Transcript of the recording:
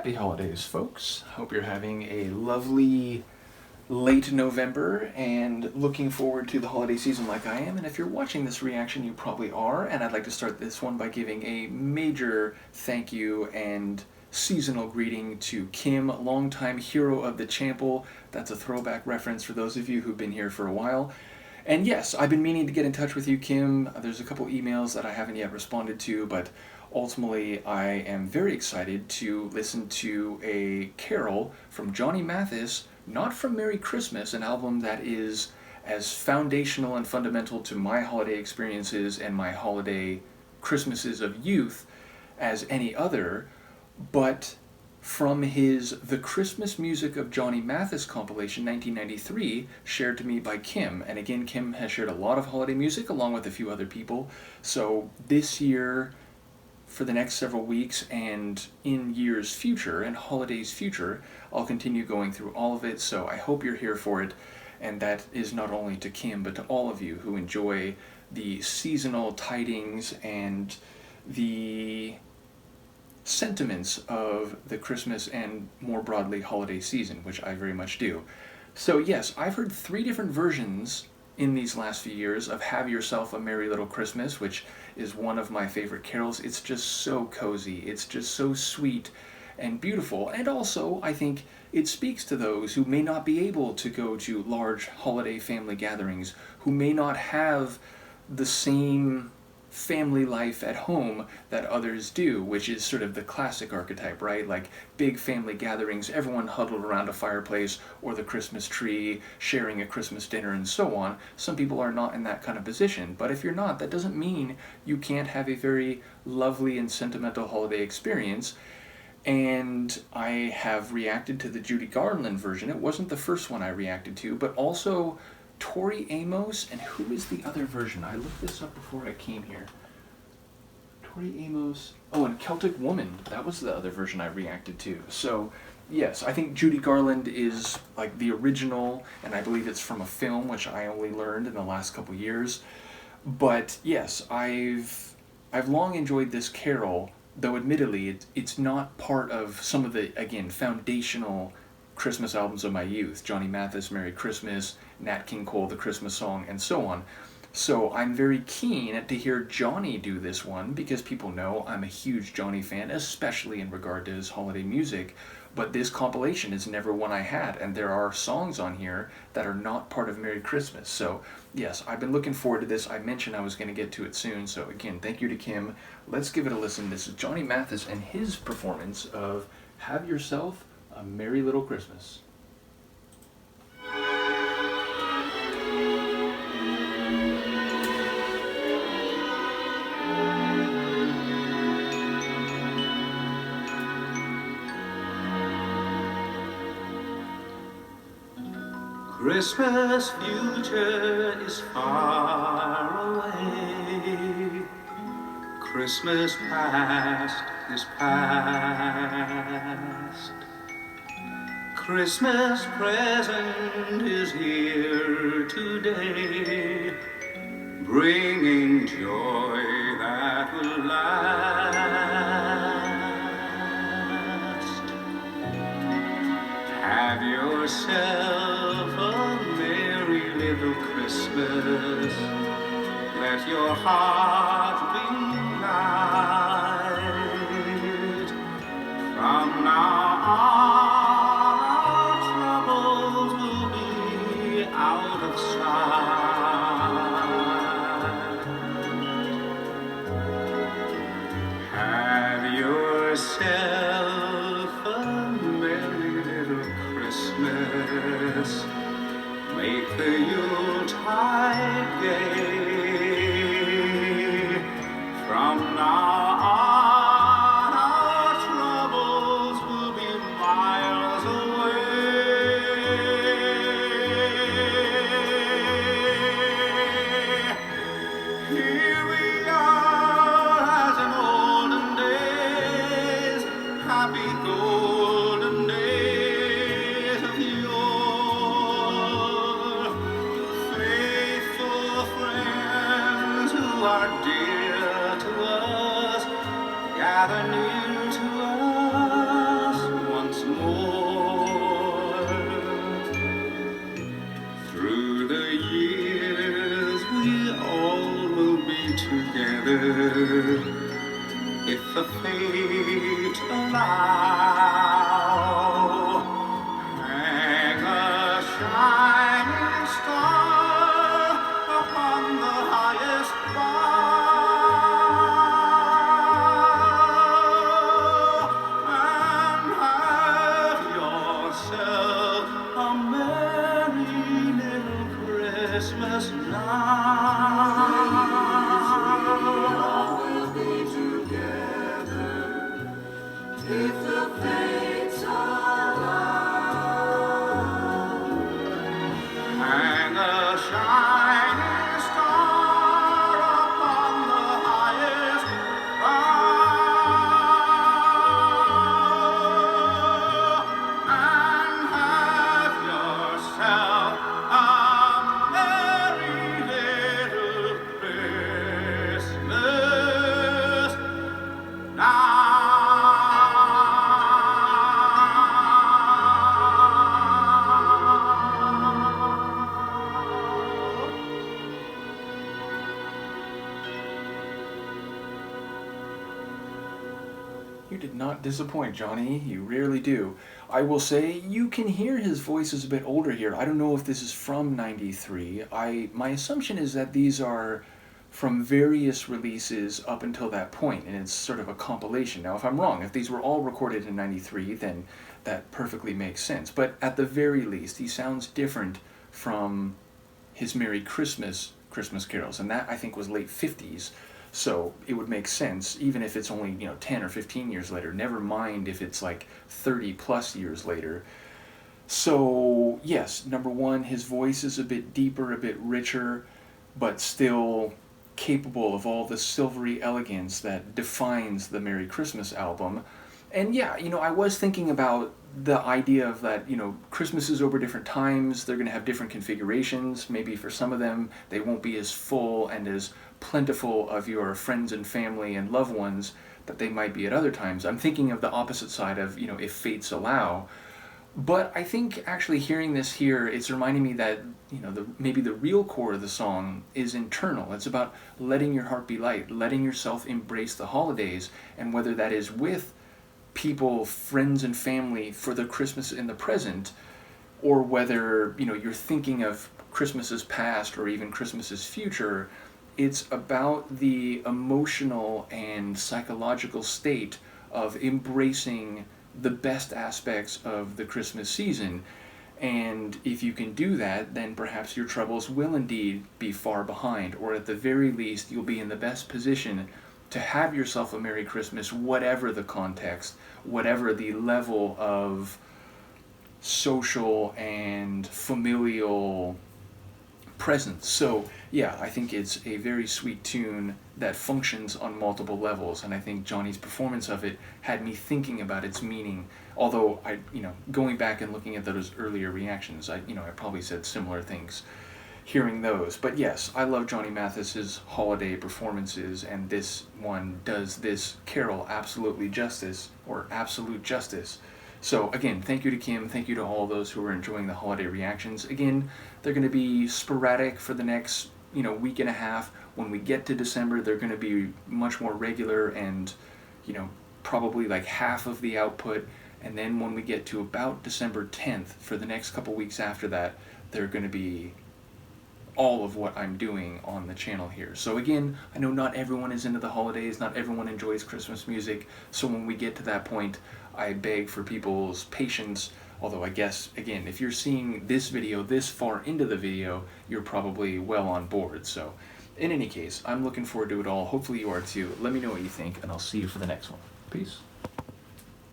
Happy holidays, folks. Hope you're having a lovely late November and looking forward to the holiday season like I am. And if you're watching this reaction, you probably are. And I'd like to start this one by giving a major thank you and seasonal greeting to Kim, longtime hero of the Chample. That's a throwback reference for those of you who've been here for a while. And yes, I've been meaning to get in touch with you, Kim. There's a couple emails that I haven't yet responded to, but ultimately I am very excited to listen to a carol from Johnny Mathis, not from Merry Christmas, an album that is as foundational and fundamental to my holiday experiences and my holiday Christmases of youth as any other, but from his The Christmas Music of Johnny Mathis compilation, 1993, shared to me by Kim. And again, Kim has shared a lot of holiday music along with a few other people. So this year, for the next several weeks and in years future and holidays future, I'll continue going through all of it. So I hope you're here for it. And that is not only to Kim, but to all of you who enjoy the seasonal tidings and the sentiments of the Christmas and more broadly holiday season, which I very much do. So yes, I've heard 3 different versions in these last few years of Have Yourself a Merry Little Christmas, which is one of my favorite carols. It's just so cozy, it's just so sweet and beautiful, and also I think it speaks to those who may not be able to go to large holiday family gatherings, who may not have the same family life at home that others do, which is sort of the classic archetype, right? Like big family gatherings, everyone huddled around a fireplace or the Christmas tree, sharing a Christmas dinner and so on. Some people are not in that kind of position, but if you're not, that doesn't mean you can't have a very lovely and sentimental holiday experience. And I have reacted to the Judy Garland version. It wasn't the first one I reacted to, but also Tori Amos, and who is the other version? I looked this up before I came here. Tori Amos, and Celtic Woman, that was the other version I reacted to. So yes, I think Judy Garland is like the original, and I believe it's from a film, which I only learned in the last couple years. But yes, I've long enjoyed this carol, though admittedly it's not part of some of the, again, foundational Christmas albums of my youth, Johnny Mathis, Merry Christmas, Nat King Cole, The Christmas Song, and so on. So I'm very keen to hear Johnny do this one, because people know I'm a huge Johnny fan, especially in regard to his holiday music, but this compilation is never one I had, and there are songs on here that are not part of Merry Christmas. So yes, I've been looking forward to this. I mentioned I was going to get to it soon, so again, thank you to Kim. Let's give it a listen. This is Johnny Mathis and his performance of Have Yourself a Merry Little Christmas. Christmas future is far away. Christmas past is past. Christmas present is here today, bringing joy that will last. Have yourself a merry little Christmas. Let your heart be light. From now on, our troubles will be out of sight. Have yourself a merry little Christmas. Make the Yuletide gay. From now on, our troubles will be miles away. Here we are as in olden days, happy golden days of yore. Faithful friends who are dear to us, gather near to us now. Hang a shining star upon the highest bough, and have yourself a merry little Christmas now. We'll be together if the fates allow. Hang a shining star upon the highest bough, and have yourself a merry little Christmas now. You did not disappoint, Johnny. You rarely do. I will say you can hear his voice is a bit older here. I don't know if this is from '93. My assumption is that these are from various releases up until that point, and it's sort of a compilation. Now, if I'm wrong, if these were all recorded in '93, then that perfectly makes sense. But at the very least, he sounds different from his Merry Christmas carols, and that I think was late '50s. So it would make sense, even if it's only 10 or 15 years later. Never mind if it's like 30 plus years later. So yes, number one, his voice is a bit deeper, a bit richer, but still capable of all the silvery elegance that defines the Merry Christmas album. And yeah, I was thinking about the idea of that, Christmas is over different times, they're going to have different configurations. Maybe for some of them, they won't be as full and as plentiful of your friends and family and loved ones that they might be at other times. I'm thinking of the opposite side of, if fates allow. But I think actually hearing this here, it's reminding me that, maybe the real core of the song is internal. It's about letting your heart be light, letting yourself embrace the holidays, and whether that is with people, friends and family for the Christmas in the present, or whether, you're thinking of Christmases past or even Christmases future, it's about the emotional and psychological state of embracing the best aspects of the Christmas season. And if you can do that, then perhaps your troubles will indeed be far behind, or at the very least, you'll be in the best position to have yourself a Merry Christmas, whatever the context, whatever the level of social and familial presence. So yeah, I think it's a very sweet tune that functions on multiple levels, and I think Johnny's performance of it had me thinking about its meaning. Although going back and looking at those earlier reactions, I probably said similar things hearing those. But yes, I love Johnny Mathis's holiday performances, and this one does this carol absolutely justice, or absolute justice. So again, thank you to Kim, thank you to all those who are enjoying the holiday reactions. Again, they're going to be sporadic for the next week and a half. When we get to December, they're going to be much more regular and probably like half of the output. And then when we get to about December 10th, for the next couple weeks after that, they're going to be all of what I'm doing on the channel here. So again, I know not everyone is into the holidays, not everyone enjoys Christmas music, so when we get to that point, I beg for people's patience. Although I guess, again, if you're seeing this video this far into the video, you're probably well on board. So in any case, I'm looking forward to it all. Hopefully you are too. Let me know what you think, and I'll see you for the next one. Peace.